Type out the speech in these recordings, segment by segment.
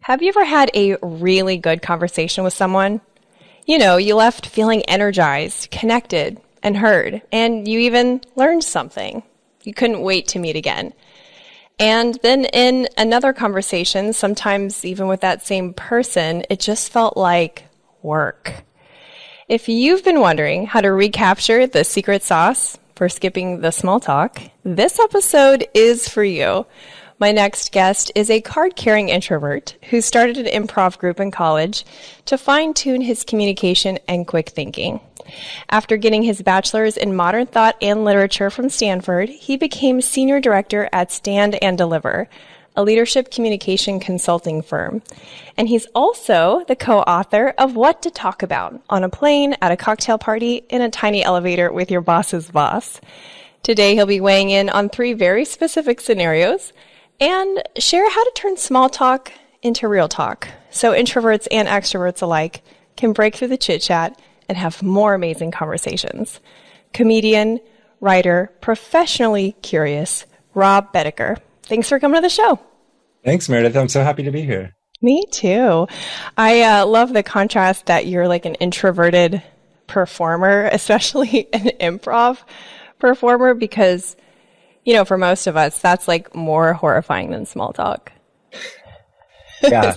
Have you ever had a really good conversation with someone? You know, you left feeling energized, connected, and heard, and you even learned something. You couldn't wait to meet again. And then in another conversation, sometimes even with that same person, it just felt like work. If you've been wondering how to recapture the secret sauce for skipping the small talk, this episode is for you. My next guest is a card-carrying introvert who started an improv group in college to fine-tune his communication and quick thinking. After getting his bachelor's in modern thought and literature from Stanford, he became senior director at Stand and Deliver, a leadership communication consulting firm. And he's also the co-author of What to Talk About on a Plane, at a cocktail party, in a tiny elevator with your boss's boss. Today, he'll be weighing in on 3 very specific scenarios and share how to turn small talk into real talk so introverts and extroverts alike can break through the chit-chat and have more amazing conversations. Comedian, writer, professionally curious, Rob Baedeker. Thanks for coming to the show. Thanks, Meredith. I'm so happy to be here. Me too. I love the contrast that you're like an introverted performer, especially an improv performer, because, you know, for most of us, that's like more horrifying than small talk. Yeah.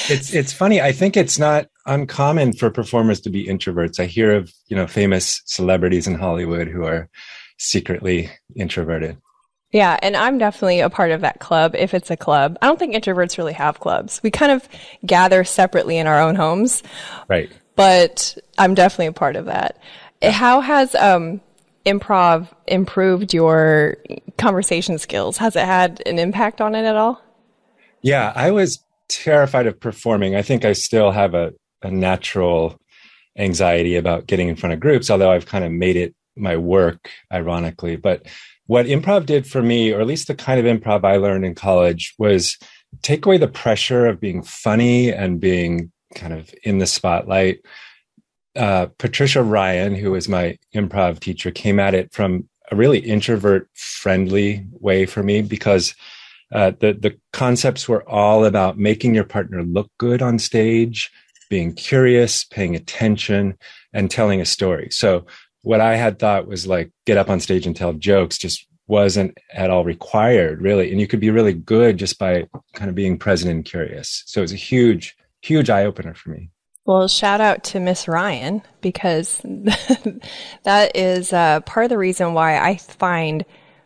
It's funny. I think it's not uncommon for performers to be introverts. I hear of, famous celebrities in Hollywood who are secretly introverted. Yeah, and I'm definitely a part of that club, if it's a club. I don't think introverts really have clubs. We kind of gather separately in our own homes. Right. But I'm definitely a part of that. How has improv improved your conversation skills? Has it had an impact on it at all? Yeah, I was terrified of performing. I think I still have a natural anxiety about getting in front of groups, although I've kind of made it my work, ironically. But what improv did for me, or at least the kind of improv I learned in college, was take away the pressure of being funny and being kind of in the spotlight. Patricia Ryan, who was my improv teacher, came at it from a really introvert-friendly way for me, because the concepts were all about making your partner look good on stage, being curious, paying attention, and telling a story. So what I had thought was like, get up on stage and tell jokes, just wasn't at all required, really. And you could be really good just by kind of being present and curious. So it was a huge, huge eye-opener for me. Well, shout out to Miss Ryan, because that is part of the reason why I find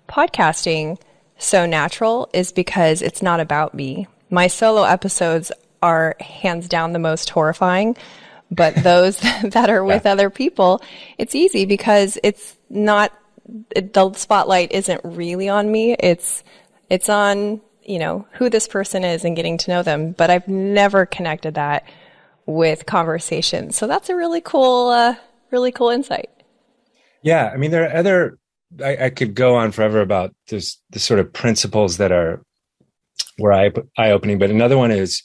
podcasting so natural, is because it's not about me. My solo episodes are hands down the most horrifying, but those that are with other people, it's easy because it's not, the spotlight isn't really on me. It's on, who this person is and getting to know them. But I've never connected that with conversation. So that's a really cool insight. Yeah. I mean, there are other, I could go on forever about the sort of principles that were eye-opening, but another one is,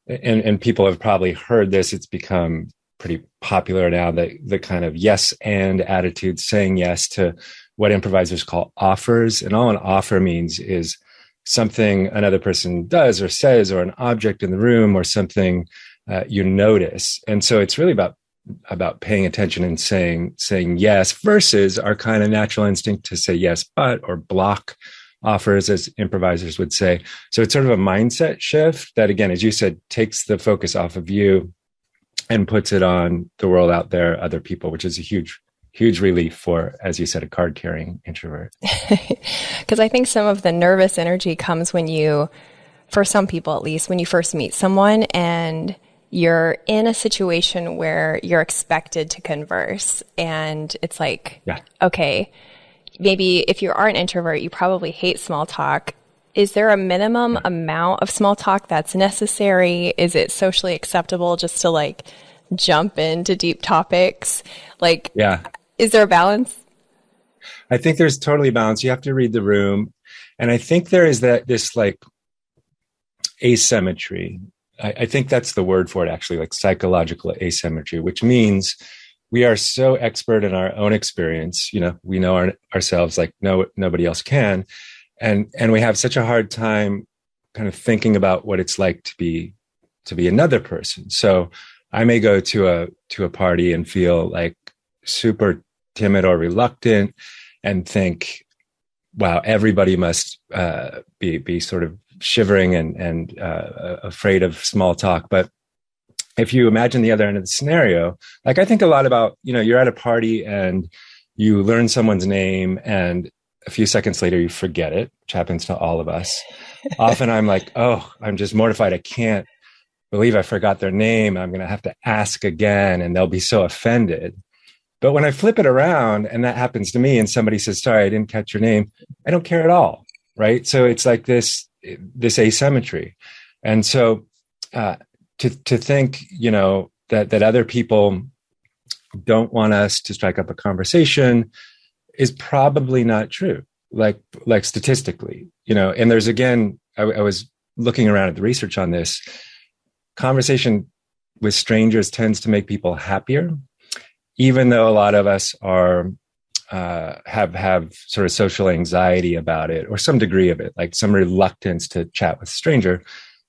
and people have probably heard this, it's become pretty popular now, the kind of yes and attitude, saying yes to what improvisers call offers. And all an offer means is something another person does or says, or an object in the room, or something you notice. And so it's really about paying attention and saying yes, versus our kind of natural instinct to say yes, but, or block offers, as improvisers would say. So it's sort of a mindset shift that, again, as you said, takes the focus off of you and puts it on the world out there, other people, which is a huge, huge relief for, as you said, a card-carrying introvert. Because I think some of the nervous energy comes when you, for some people at least, when you first meet someone and you're in a situation where you're expected to converse, and it's like, okay, maybe if you are an introvert, you probably hate small talk. Is there a minimum amount of small talk that's necessary? Is it socially acceptable just to like jump into deep topics? Like, is there a balance? I think there's totally balance. You have to read the room. And I think there is this like asymmetry. I think that's the word for it, actually, like psychological asymmetry, which means we are so expert in our own experience. We know ourselves like nobody else can. And we have such a hard time kind of thinking about what it's like to be to be another person. So I may go to a party and feel like super timid or reluctant and think, wow, everybody must be sort of shivering and afraid of small talk. But if you imagine the other end of the scenario, like I think a lot about, you're at a party and you learn someone's name and a few seconds later you forget it, which happens to all of us. Often I'm like, oh, I'm just mortified. I can't believe I forgot their name. I'm going to have to ask again and they'll be so offended. But when I flip it around and that happens to me and somebody says, sorry, I didn't catch your name, I don't care at all. Right. So it's like this asymmetry. And so to think, that other people don't want us to strike up a conversation is probably not true. Like statistically, and there's, again, I was looking around at the research on this. Conversation with strangers tends to make people happier, even though a lot of us are have sort of social anxiety about it, or some degree of it, like some reluctance to chat with a stranger.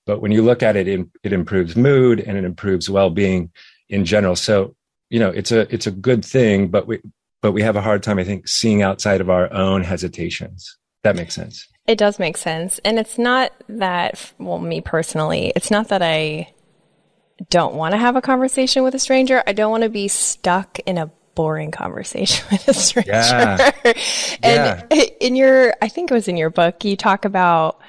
But when you look at it, it improves mood and it improves well-being in general. So, it's a good thing, but we have a hard time, I think, seeing outside of our own hesitations. That makes sense. It does make sense. And it's not that, well, me personally, it's not that I don't want to have a conversation with a stranger. I don't want to be stuck in a boring conversation with a stranger. Yeah. And I think it was in your book, you talk about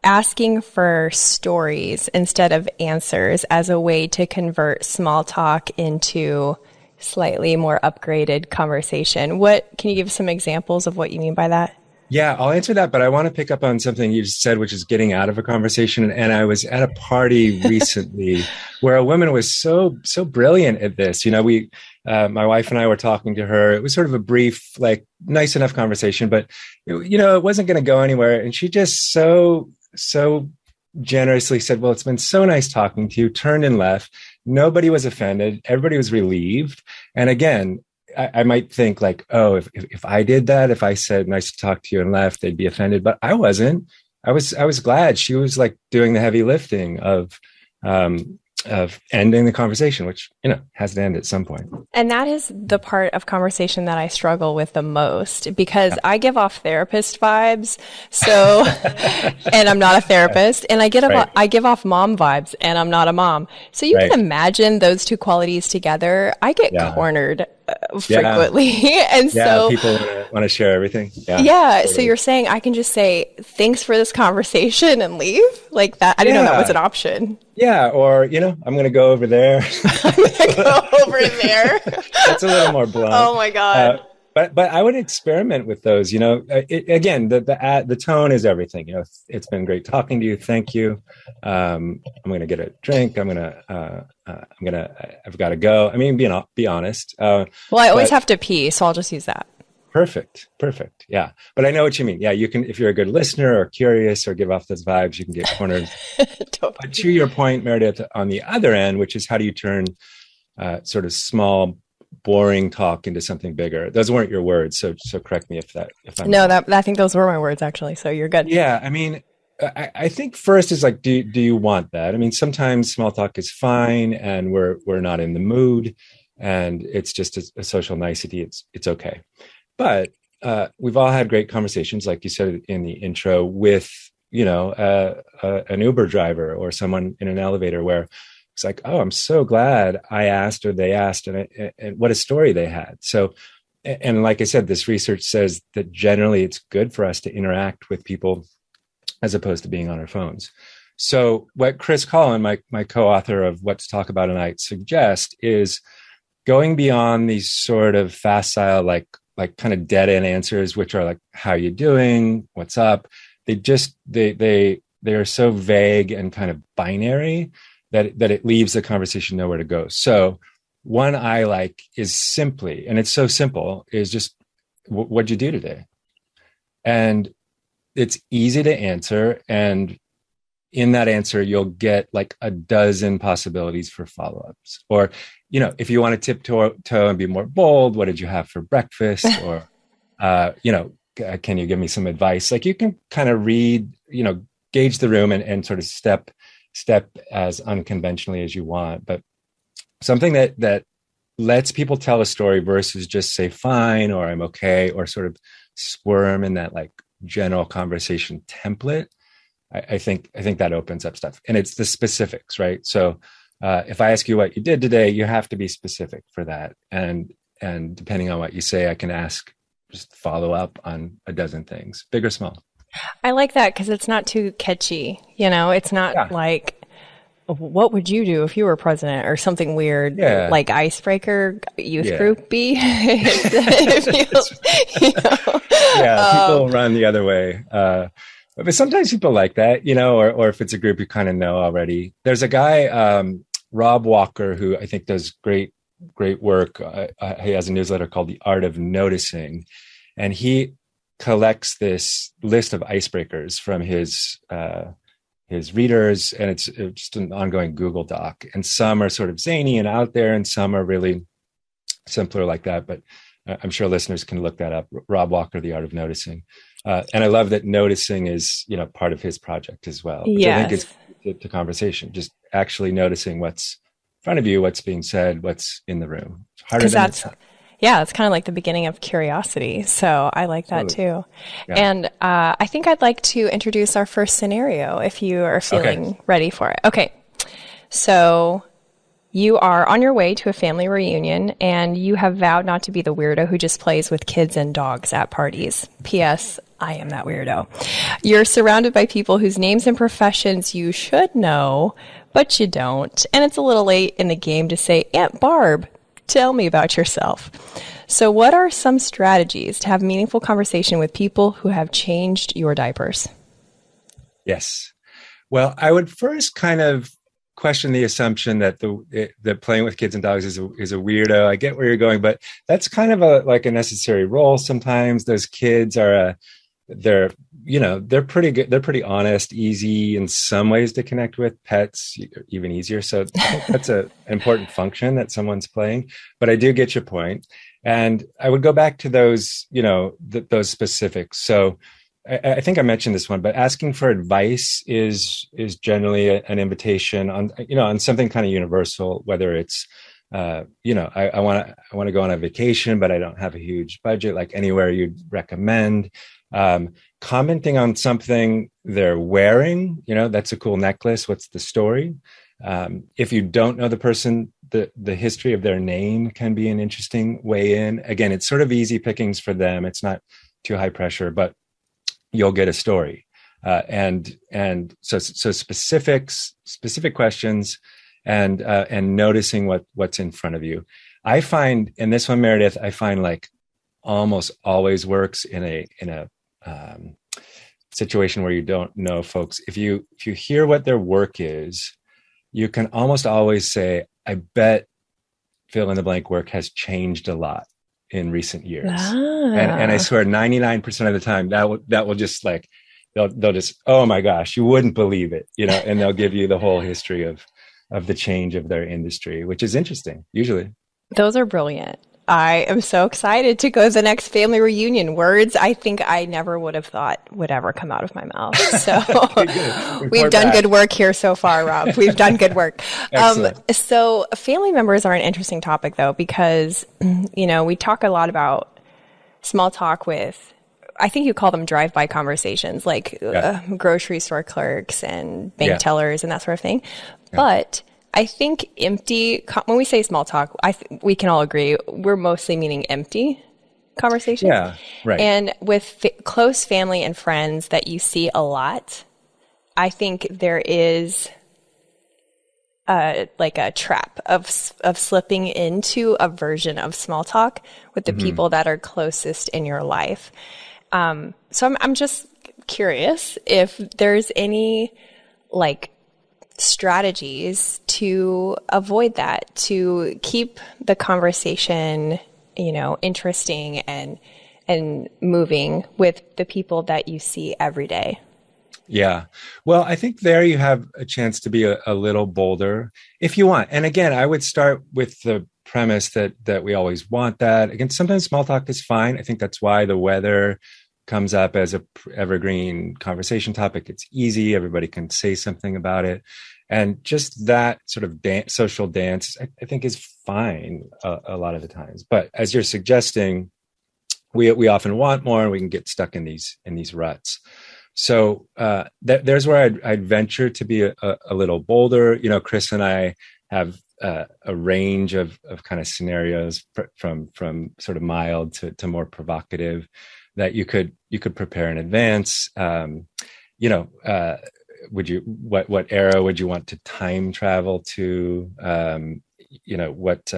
asking for stories instead of answers as a way to convert small talk into slightly more upgraded conversation. Can you give some examples of what you mean by that? Yeah, I'll answer that, but I want to pick up on something you said, which is getting out of a conversation. And I was at a party recently where a woman was so brilliant at this. My wife and I were talking to her. It was sort of a brief, like, nice enough conversation, but it wasn't going to go anywhere. And she just so generously said, well, it's been so nice talking to you, turned and left. Nobody was offended. Everybody was relieved. And again, I might think like, oh, if I did that, if I said nice to talk to you and left, they'd be offended. But I wasn't. I was glad. She was like doing the heavy lifting of ending the conversation, which has to end at some point. And that is the part of conversation that I struggle with the most, because I give off therapist vibes. So, and I'm not a therapist, and I give off mom vibes, and I'm not a mom. So you can imagine those two qualities together. I get cornered frequently. And so people want to share everything. Totally. So you're saying I can just say, thanks for this conversation and leave like that. I didn't know that was an option. Yeah. Or, I'm going to go over there. I'm going to go over there. That's a little more blunt. Oh my God. But I would experiment with those, again, the tone is everything. It's been great talking to you. Thank you. I'm going to get a drink. I've got to go. I mean, be honest. Well, I always have to pee, so I'll just use that. Perfect. Yeah. But I know what you mean. Yeah. You can, if you're a good listener or curious or give off those vibes, you can get cornered. Totally. But to your point, Meredith, on the other end, which is how do you turn sort of small, boring talk into something bigger? Those weren't your words, so correct me if I'm no, I think those were my words actually. So you're good. Yeah, I mean, I think first is like, do you want that? I mean, sometimes small talk is fine, and we're not in the mood, and it's just a social nicety. It's okay, but we've all had great conversations, like you said in the intro, with an Uber driver or someone in an elevator where it's like, oh, I'm so glad I asked or they asked, and what a story they had. So, and like I said, this research says that generally it's good for us to interact with people as opposed to being on our phones. So what Chris Collin, my co-author of What to Talk About Tonight, suggests is going beyond these sort of facile, like kind of dead end answers, which are like, how you doing? What's up? They are so vague and kind of binary that it leaves the conversation nowhere to go. So one I like is simply, and it's so simple, is just, what'd you do today? And it's easy to answer. And in that answer, you'll get like a dozen possibilities for follow-ups. Or, if you want to tiptoe and be more bold, what did you have for breakfast? Or, can you give me some advice? Like you can kind of read, gauge the room and sort of step step as unconventionally as you want, but something that lets people tell a story versus just say fine or I'm okay or sort of squirm in that like general conversation template. I think that opens up stuff, and it's the specifics, right? So if I ask you what you did today, you have to be specific for that, and depending on what you say, I can ask just follow up on a dozen things, big or small. I like that because it's not too catchy. It's not Yeah, like, what would you do if you were president or something weird yeah, like icebreaker youth yeah. group B? Yeah, people run the other way. But sometimes people like that, or if it's a group you kind of know already. There's a guy, Rob Walker, who I think does great work. He has a newsletter called The Art of Noticing, and he collects this list of icebreakers from his readers, and it's just an ongoing Google Doc. And some are sort of zany and out there, and some are really simpler like that. But I'm sure listeners can look that up. Rob Walker, The Art of Noticing. And I love that noticing is, part of his project as well, which I think is to conversation, just actually noticing what's in front of you, what's being said, what's in the room. It's harder than it's kind of like the beginning of curiosity. So I like that too. Yeah. And I think I'd like to introduce our first scenario if you are feeling ready for it. Okay. So you are on your way to a family reunion and you have vowed not to be the weirdo who just plays with kids and dogs at parties. P.S. I am that weirdo. You're surrounded by people whose names and professions you should know, but you don't. And it's a little late in the game to say, Aunt Barb, tell me about yourself. So what are some strategies to have meaningful conversation with people who have changed your diapers? Yes. Well, I would first kind of question the assumption that that playing with kids and dogs is a weirdo. I get where you're going, but that's kind of a necessary role. Sometimes those kids are they're pretty good. They're pretty honest, easy in some ways to connect with. Pets even easier. So I think that's an important function that someone's playing. But I do get your point, and I would go back to those those specifics. So I think I mentioned this one, but asking for advice is generally an invitation on something kind of universal, whether it's I want to go on a vacation, but I don't have a huge budget, like anywhere you'd recommend. Commenting on something they're wearing, that's a cool necklace. What's the story? If you don't know the person, the history of their name can be an interesting way in. Again, it's sort of easy pickings for them. It's not too high pressure, but you'll get a story. And so specific questions and noticing what's in front of you. I find, and this one, Meredith, I find like almost always works in a situation where you don't know folks. If you hear what their work is, you can almost always say, I bet fill in the blank work has changed a lot in recent years. And I swear 99% of the time that will just like, they'll just, oh my gosh, you wouldn't believe it, and they'll give you the whole history of the change of their industry, which is interesting usually. Those are brilliant. I am so excited to go to the next family reunion. Words I think I never would have thought would ever come out of my mouth. So we've done good work here so far, Rob. We've done good work. So family members are an interesting topic though, because, we talk a lot about small talk with, I think you call them drive-by conversations, like grocery store clerks and bank tellers and that sort of thing. Yeah. But I think when we say small talk, we can all agree we're mostly meaning empty conversations. Yeah, right. And with close family and friends that you see a lot, I think there is like a trap of slipping into a version of small talk with the people that are closest in your life. So I'm just curious if there's any strategies to avoid that, to keep the conversation, interesting and moving with the people that you see every day. Yeah. Well, I think there you have a chance to be a little bolder if you want. And again, I would start with the premise that we always want that. Again, sometimes small talk is fine. I think that's why the weather comes up as a evergreen conversation topic. It's easy. Everybody can say something about it. And just that sort of social dance, I think is fine a lot of the times. But as you're suggesting, we often want more, and we can get stuck in these ruts. So there's where I'd venture to be a little bolder. You know, Chris and I have a range of kind of scenarios from sort of mild to more provocative that you could prepare in advance. You know, what era would you want to time travel to? You know, what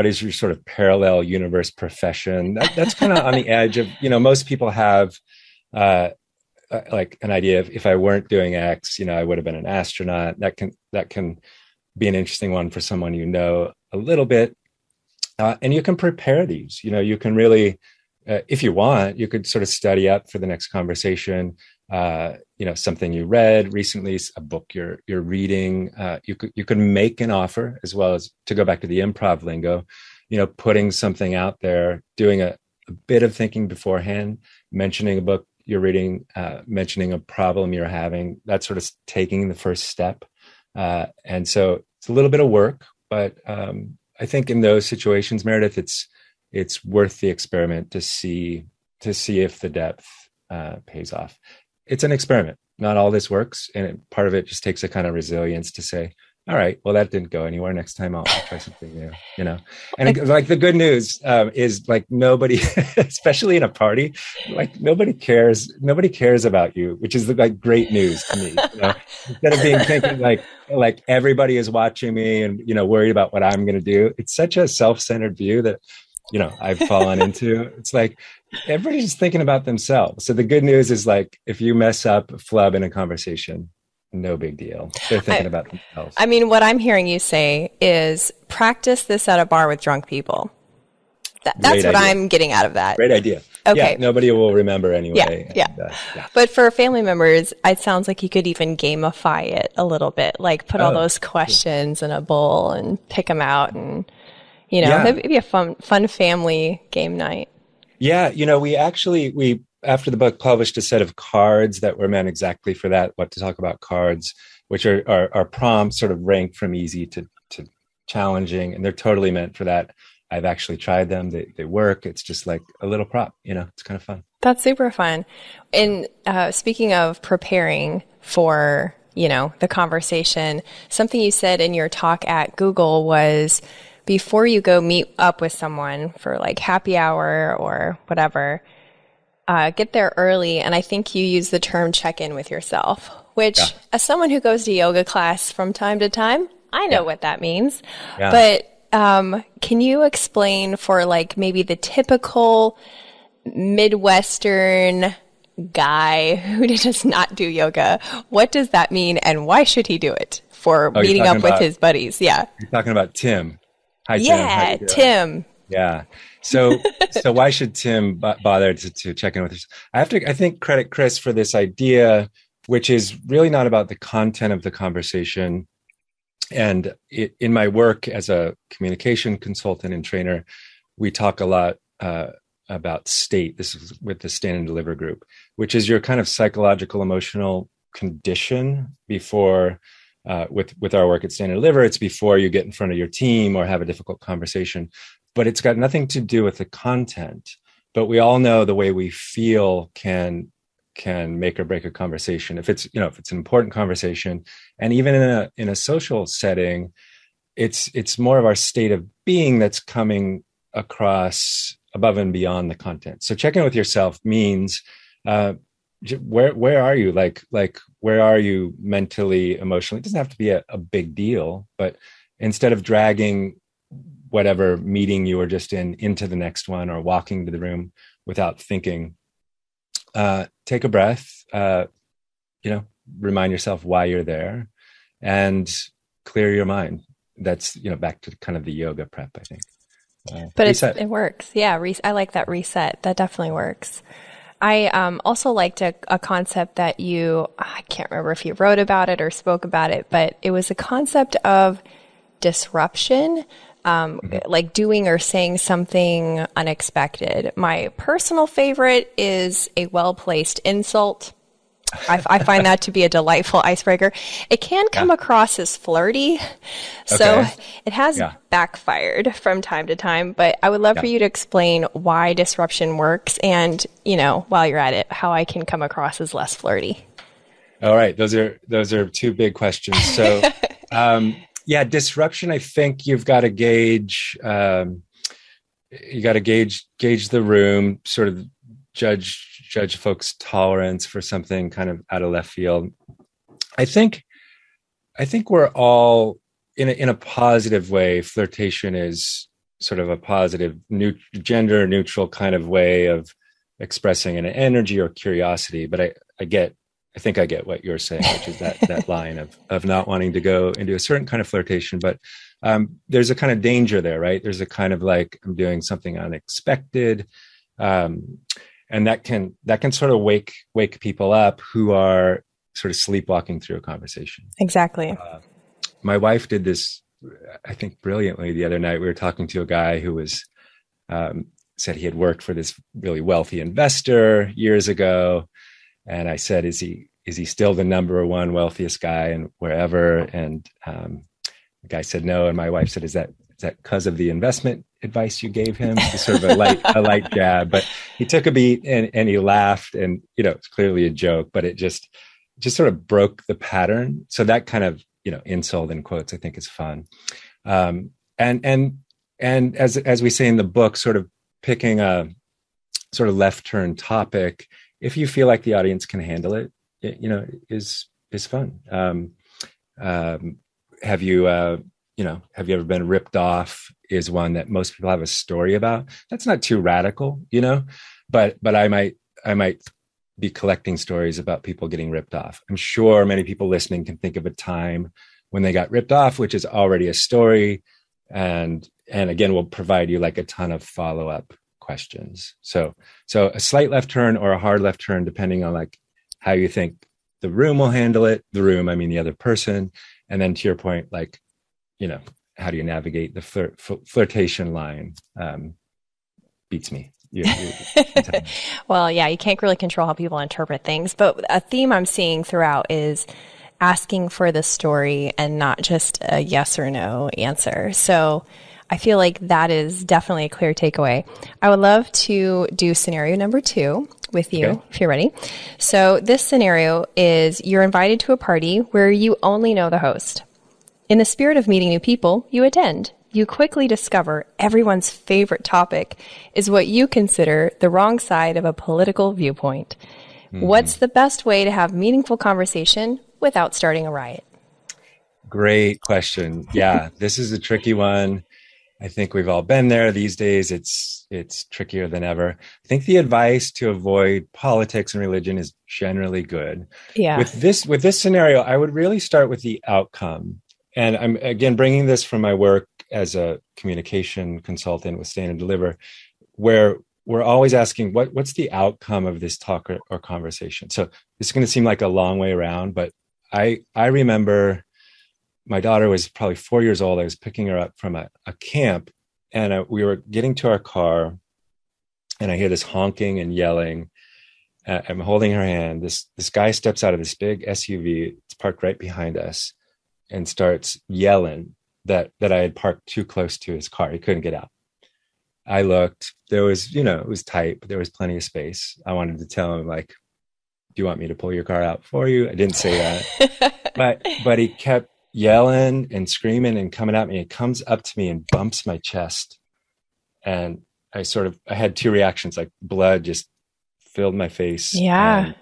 is your sort of parallel universe profession? That's kind of on the edge of, you know, most people have like an idea of, if I weren't doing X, you know, I would have been an astronaut. That can be an interesting one for someone you know a little bit. And you can prepare these, you know, you can really, if you want, you could sort of study up for the next conversation. You know, something you read recently, a book you're reading. You could make an offer, as well as, to go back to the improv lingo, you know, putting something out there, doing a bit of thinking beforehand, mentioning a book you're reading, mentioning a problem you're having. That's sort of taking the first step. And so it's a little bit of work, but I think in those situations, Meredith, it's worth the experiment to see if the depth pays off. It's an experiment. Not all this works, and part of it just takes a kind of resilience to say, all right, well, that didn't go anywhere. Next time I'll try something new, you know? And like the good news is, like, nobody, especially in a party, like nobody cares about you, which is like great news to me. You know? Instead of thinking like everybody is watching me and, you know, worried about what I'm going to do. It's such a self-centered view that, you know, I've fallen into. It's like everybody's just thinking about themselves. So the good news is, like, if you mess up, flub in a conversation, no big deal. They're thinking about themselves. I mean, what I'm hearing you say is practice this at a bar with drunk people. That's what I'm getting out of that. Great idea. Okay. Yeah, nobody will remember anyway. Yeah. But for family members, it sounds like you could even gamify it a little bit, like put all those questions in a bowl and pick them out, and, you know, it'd be a fun family game night. Yeah. You know, we after the book, published a set of cards that were meant exactly for that, what to talk about cards, which are prompts, sort of ranked from easy to challenging. And they're totally meant for that. I've actually tried them. They work. It's just like a little prop, you know, it's kind of fun. That's super fun. And speaking of preparing for, you know, the conversation, something you said in your talk at Google was, before you go meet up with someone for like happy hour or whatever, get there early. And I think you use the term check in with yourself, which as someone who goes to yoga class from time to time, I know what that means. Yeah. But can you explain for like maybe the typical Midwestern guy who does not do yoga, what does that mean and why should he do it for meeting up with his buddies? Yeah. You're talking about Tim. Hi, Tim. Yeah, Tim. Yeah. So why should Tim bother to check in with us? I think credit Chris for this idea, which is really not about the content of the conversation. And in my work as a communication consultant and trainer, we talk a lot about state. This is with the Stand and Deliver group, which is your kind of psychological, emotional condition before, with our work at Stand and Deliver, it's before you get in front of your team or have a difficult conversation. But it's got nothing to do with the content. But we all know the way we feel can make or break a conversation. If it's an important conversation, and even in a social setting, it's more of our state of being that's coming across above and beyond the content. So checking with yourself means where are you? Like where are you mentally, emotionally? It doesn't have to be a big deal, but instead of dragging whatever meeting you were just in into the next one, or walking to the room without thinking, take a breath, remind yourself why you're there and clear your mind. That's, back to kind of the yoga prep, I think. But it works. Yeah. I like that reset. That definitely works. I also liked a concept that I can't remember if you wrote about it or spoke about it, but it was a concept of disruption, like doing or saying something unexpected. My personal favorite is a well-placed insult. I find that to be a delightful icebreaker. It can come across as flirty, so it has backfired from time to time, but I would love for you to explain why disruption works and, while you're at it, how I can come across as less flirty. All right. Those are two big questions. So, disruption, I think you've got to gauge, gauge the room, sort of judge folks' tolerance for something kind of out of left field. I think we're all in a positive way. Flirtation is sort of a positive, gender neutral kind of way of expressing an energy or curiosity. But I think I get what you're saying, which is that line of not wanting to go into a certain kind of flirtation. But there's a kind of danger there, right? There's a kind of like, I'm doing something unexpected. And that can sort of wake people up who are sort of sleepwalking through a conversation. Exactly. My wife did this, I think, brilliantly the other night. We were talking to a guy who was said he had worked for this really wealthy investor years ago, and I said, "Is he still the number one wealthiest guy and wherever?" And the guy said no, and my wife said, "Is that because of the investment advice you gave him?" Just sort of a light jab, but he took a beat and he laughed, and it's clearly a joke, but it just sort of broke the pattern. So that kind of insult in quotes, I think, is fun. And as we say in the book, sort of picking a sort of left turn topic, if you feel like the audience can handle it, is fun. Have you ever been ripped off? Is one that most people have a story about. That's not too radical, but I might be collecting stories about people getting ripped off. I'm sure many people listening can think of a time when they got ripped off, which is already a story. And again, we'll provide you like a ton of follow-up questions. So a slight left turn or a hard left turn, depending on like how you think the room will handle it. The room, I mean the other person. And then to your point, like, how do you navigate the flirtation line? Beats me. Well, yeah, you can't really control how people interpret things, but a theme I'm seeing throughout is asking for the story and not just a yes or no answer. So I feel like that is definitely a clear takeaway. I would love to do scenario number 2 with you, if you're ready. So this scenario is you're invited to a party where you only know the host. In the spirit of meeting new people, you attend. You quickly discover everyone's favorite topic is what you consider the wrong side of a political viewpoint. Mm-hmm. What's the best way to have meaningful conversation without starting a riot? Great question. Yeah, this is a tricky one. I think we've all been there these days. It's trickier than ever. I think the advice to avoid politics and religion is generally good. Yeah. With this scenario, I would really start with the outcome. And I'm, again, bringing this from my work as a communication consultant with Stand and Deliver, where we're always asking, what's the outcome of this talk or conversation? So this is going to seem like a long way around, but I remember my daughter was probably 4 years old. I was picking her up from a camp, and we were getting to our car, and I hear this honking and yelling. I'm holding her hand. This guy steps out of this big SUV. It's parked right behind us, and starts yelling that I had parked too close to his car. He couldn't get out. I looked. There was, it was tight, but there was plenty of space. I wanted to tell him, like, do you want me to pull your car out for you? I didn't say that. but he kept yelling and screaming and coming at me. It comes up to me and bumps my chest. And I had two reactions, like blood just filled my face. Yeah.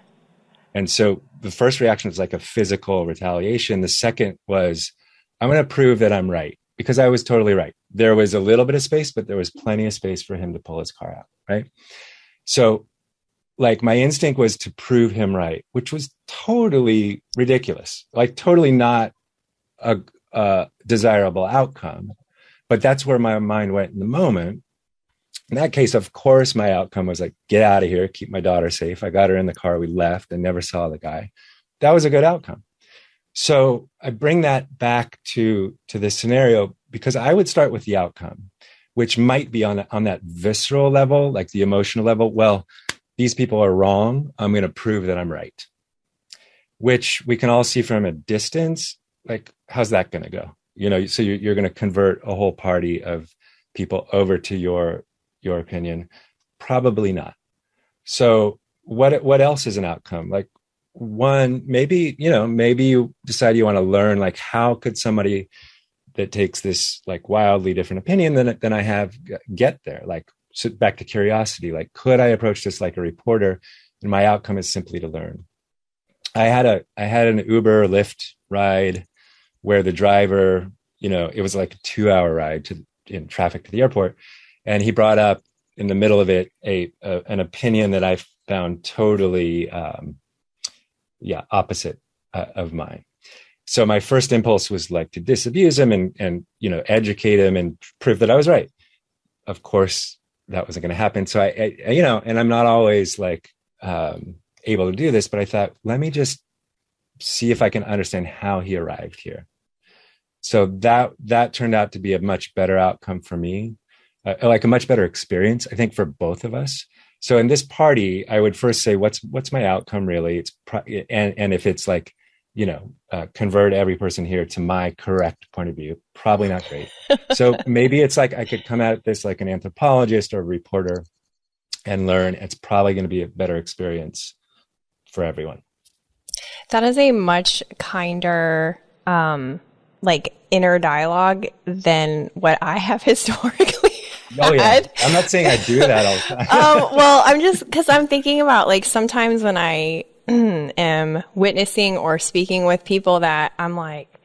And so the first reaction was like a physical retaliation. The second was, I'm going to prove that I'm right, because I was totally right. There was a little bit of space, but there was plenty of space for him to pull his car out. Right. So like my instinct was to prove him right, which was totally ridiculous, like totally not a desirable outcome. But that's where my mind went in the moment. In that case, of course, my outcome was like, get out of here, keep my daughter safe. I got her in the car. We left and never saw the guy. That was a good outcome. So I bring that back to this scenario because I would start with the outcome, which might be on that visceral level, like the emotional level. Well, these people are wrong. I'm going to prove that I'm right. which we can all see from a distance. Like, how's that going to go? So you're going to convert a whole party of people over to your opinion? Probably not. So what else is an outcome? Like, one, maybe you decide you want to learn, like, how could somebody that takes this like wildly different opinion than I have get there? Like, so back to curiosity, like, could I approach this like a reporter? And my outcome is simply to learn. I had an Uber Lyft ride where the driver, it was like a 2-hour ride in traffic to the airport. And he brought up in the middle of it an opinion that I found totally, opposite of mine. So my first impulse was like to disabuse him and educate him and prove that I was right. Of course, that wasn't going to happen. So I and I'm not always like able to do this, but I thought, let me just see if I can understand how he arrived here. So that turned out to be a much better outcome for me, like a much better experience, I think, for both of us. So in this party, I would first say, what's my outcome really? It's and if it's like, convert every person here to my correct point of view, probably not great. So maybe it's like I could come at this like an anthropologist or a reporter and learn. It's probably going to be a better experience for everyone. That is a much kinder, like, inner dialogue than what I have historically Oh yeah, had. I'm not saying I do that all the time. Well, because I'm thinking about, like, sometimes when I am witnessing or speaking with people that I'm like,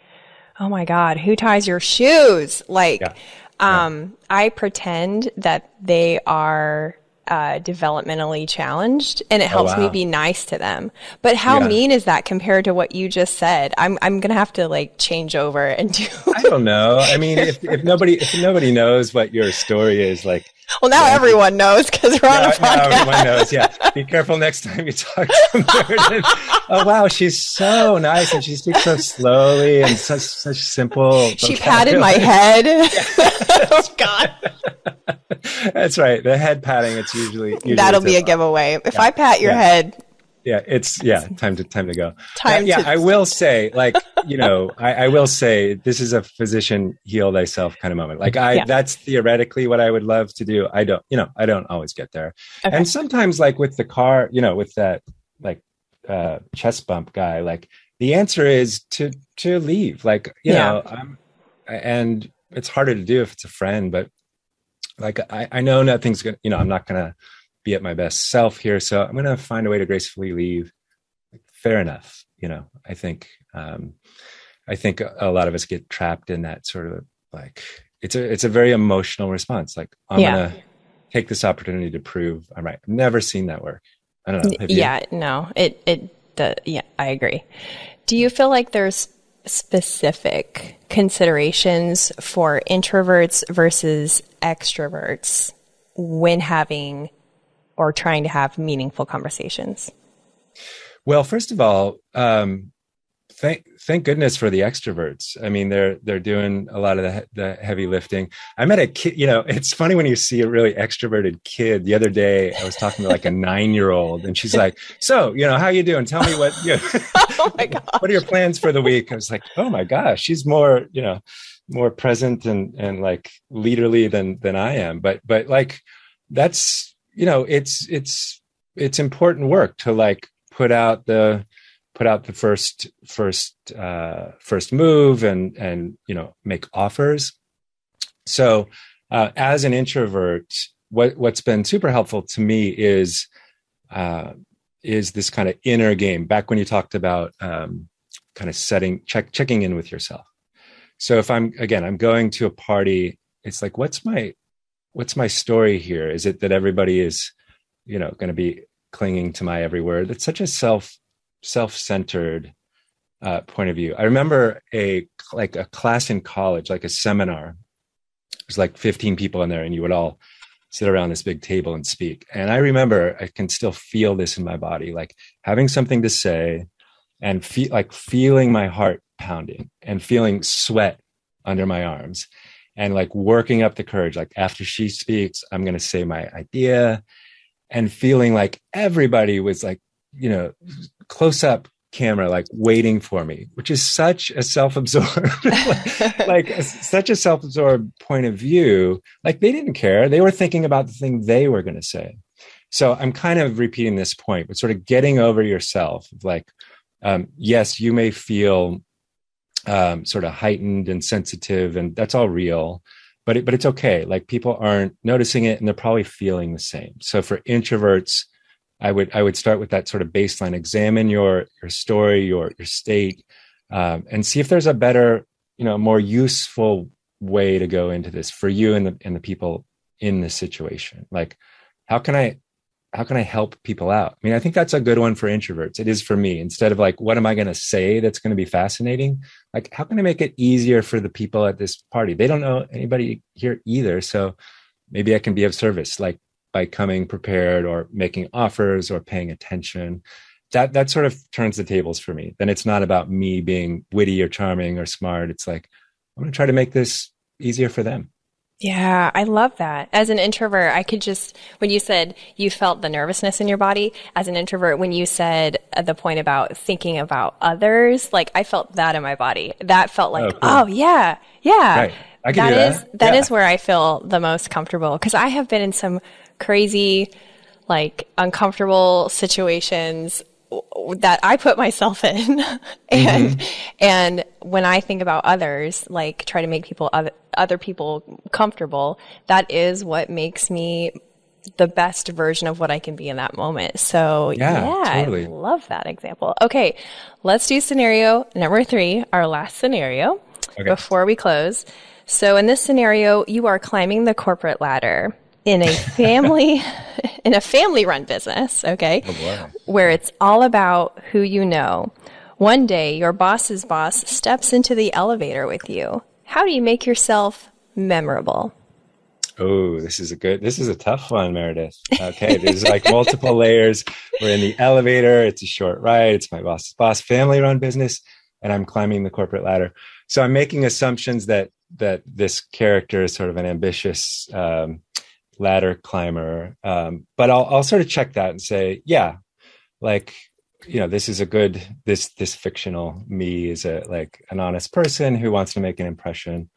oh my God, who ties your shoes? Like, I pretend that they are developmentally challenged, and it helps me be nice to them. But how mean is that compared to what you just said? I'm gonna have to like change over and do. I don't know. I mean, if nobody knows what your story is, like. Well, now everyone knows because we're on a podcast. Now everyone knows. Yeah, be careful next time you talk to Meredith. Oh wow, she's so nice and she speaks so slowly and such simple. She patted my head. Oh God. That's right. The head patting. It's usually that'll be a giveaway. If I pat your head. Yeah, it's time to go. I will say, like, I will say this is a physician heal thyself kind of moment. Like that's theoretically what I would love to do. I don't always get there. Okay. And sometimes, like with the car, with that like chest bump guy, like the answer is to leave. Like, and it's harder to do if it's a friend, but like I know nothing's gonna, I'm not gonna be at my best self here, so I'm going to find a way to gracefully leave. Fair enough. I think a lot of us get trapped in that sort of like, it's a very emotional response. Like, I'm going to take this opportunity to prove I'm right. I've never seen that work. I don't know. No, I agree. Do you feel like there's specific considerations for introverts versus extroverts when having or trying to have meaningful conversations? Well, first of all, thank goodness for the extroverts. I mean, they're doing a lot of the heavy lifting. I met a kid, it's funny when you see a really extroverted kid. The other day, I was talking to like a 9-year-old and she's like, so, how you doing? Tell me what, oh my God. What are your plans for the week? I was like, oh my gosh, she's more, more present and like leaderly than I am. But like, that's, it's important work to like put out the first move and make offers. So as an introvert, what's been super helpful to me is this kind of inner game. Back when you talked about kind of checking in with yourself. So if I'm going to a party, it's like, what's my story here? Is it that everybody is, going to be clinging to my every word? It's such a self-centered point of view. I remember a class in college, like a seminar. There's like 15 people in there, and you would all sit around this big table and speak. And I remember, I can still feel this in my body, like having something to say, and feeling my heart pounding and feeling sweat under my arms. And like working up the courage, like after she speaks, I'm going to say my idea, and feeling like everybody was like, close up camera, like waiting for me, which is such a self-absorbed, such a self-absorbed point of view. Like they didn't care. They were thinking about the thing they were going to say. So I'm kind of repeating this point, but sort of getting over yourself. Like, yes, you may feel sort of heightened and sensitive, and that's all real, but it's okay. Like people aren't noticing it, and they're probably feeling the same. So for introverts, I would start with that sort of baseline. Examine your story, your state, and see if there's a better, more useful way to go into this for you and the people in this situation. Like, how can I help people out? I mean, I think that's a good one for introverts. It is for me. Instead of like, what am I going to say that's going to be fascinating? Like, how can I make it easier for the people at this party? They don't know anybody here either. So maybe I can be of service, like by coming prepared or making offers or paying attention. That sort of turns the tables for me. Then it's not about me being witty or charming or smart. It's like, I'm going to try to make this easier for them. Yeah, I love that. As an introvert, I could just, when you said you felt the nervousness in your body, as an introvert, when you said the point about thinking about others, like I felt that in my body. That felt like, oh, cool. Yeah. Right. I can do that. That is where I feel the most comfortable, because I have been in some crazy, like uncomfortable situations that I put myself in. And when I think about others, like try to make other people comfortable, that is what makes me the best version of what I can be in that moment. So totally. I love that example. Okay, let's do scenario number 3, our last scenario before we close. So in this scenario, you are climbing the corporate ladder in a family run business, okay? Oh boy. Where it's all about who you know. One day, your boss's boss steps into the elevator with you. How do you make yourself memorable? Oh, this is a tough one, Meredith. Okay, there's like multiple layers. We're in the elevator. It's a short ride. It's my boss's boss, family run business, and I'm climbing the corporate ladder. So I'm making assumptions that this character is sort of an ambitious ladder climber. But I'll sort of check that and say, yeah, like, this is this fictional me is an honest person who wants to make an impression.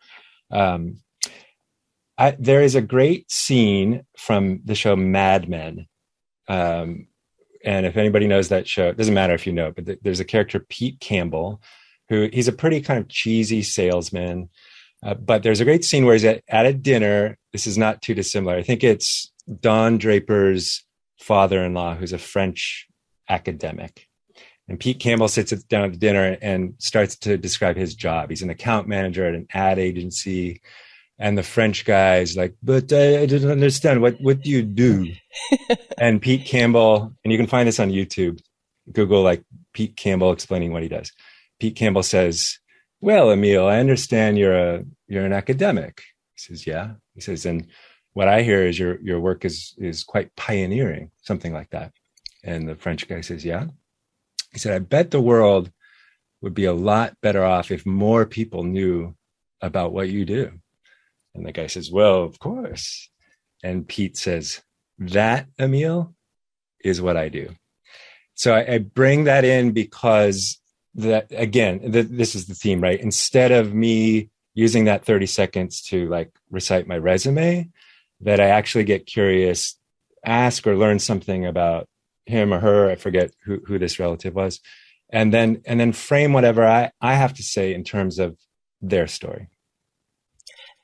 There is a great scene from the show Mad Men. And if anybody knows that show, it doesn't matter if you know, but there's a character, Pete Campbell, who he's a pretty kind of cheesy salesman. But there's a great scene where he's at a dinner. This is not too dissimilar. I think it's Don Draper's father-in-law, who's a French academic. And Pete Campbell sits down at the dinner and starts to describe his job. He's an account manager at an ad agency. And the French guy's like, but I didn't understand. What do you do? And Pete Campbell, and you can find this on YouTube, Google like Pete Campbell explaining what he does. Pete Campbell says, well, Emile, I understand you're an academic. He says, yeah. He says, and what I hear is your work is quite pioneering, something like that. And the French guy says, yeah. He said, I bet the world would be a lot better off if more people knew about what you do. And the guy says, well, of course. And Pete says, that, Emile, is what I do. So I bring that in because that, again, this is the theme, right? Instead of me using that 30 seconds to like recite my resume, that I actually get curious, ask or learn something about him or her. I forget who this relative was. And then frame whatever I have to say in terms of their story.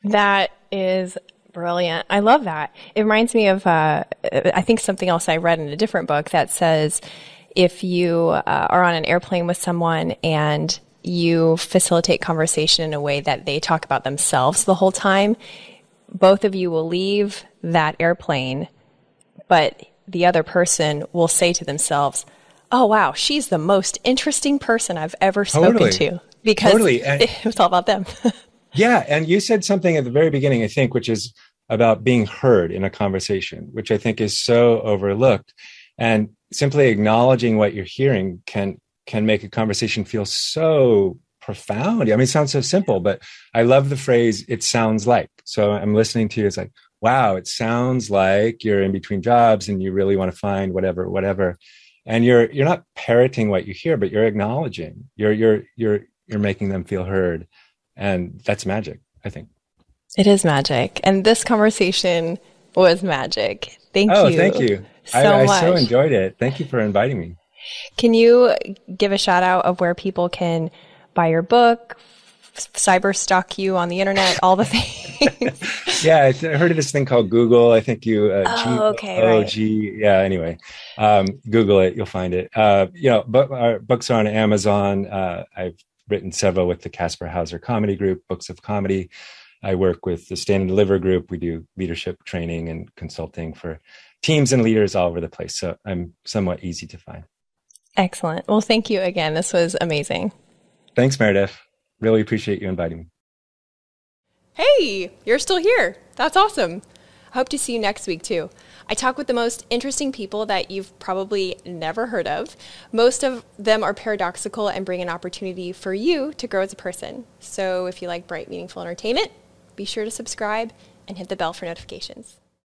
That is brilliant. I love that. It reminds me of, I think something else I read in a different book that says, if you are on an airplane with someone and you facilitate conversation in a way that they talk about themselves the whole time, both of you will leave that airplane, but the other person will say to themselves, oh, wow, she's the most interesting person I've ever spoken to. Because it was all about them. Yeah. And you said something at the very beginning, I think, which is about being heard in a conversation, which I think is so overlooked. And simply acknowledging what you're hearing can make a conversation feel so profound. I mean, it sounds so simple, but I love the phrase, it sounds like. So I'm listening to you. It's like, wow, it sounds like you're in between jobs and you really want to find whatever. And you're not parroting what you hear, but you're acknowledging. You're making them feel heard. And that's magic, I think. It is magic. And this conversation was magic. Thank Oh, thank you you. so I so much. enjoyed it. Thank you for inviting me. Can you give a shout out of where people can buy your book, cyber stalk you on the internet, all the things? Yeah, I heard of this thing called Google. I think you Oh, okay, right. GOG. Yeah. Anyway, Google it. You'll find it. But our books are on Amazon. I've written several with the Casper Hauser Comedy Group, Books of Comedy. I work with the Stand and Deliver Group. We do leadership training and consulting for teams and leaders all over the place. So I'm somewhat easy to find. Excellent. Well, thank you again. This was amazing. Thanks, Meredith. Really appreciate you inviting me. Hey, you're still here. That's awesome. I hope to see you next week too. I talk with the most interesting people that you've probably never heard of. Most of them are paradoxical and bring an opportunity for you to grow as a person. So if you like bright, meaningful entertainment, be sure to subscribe and hit the bell for notifications.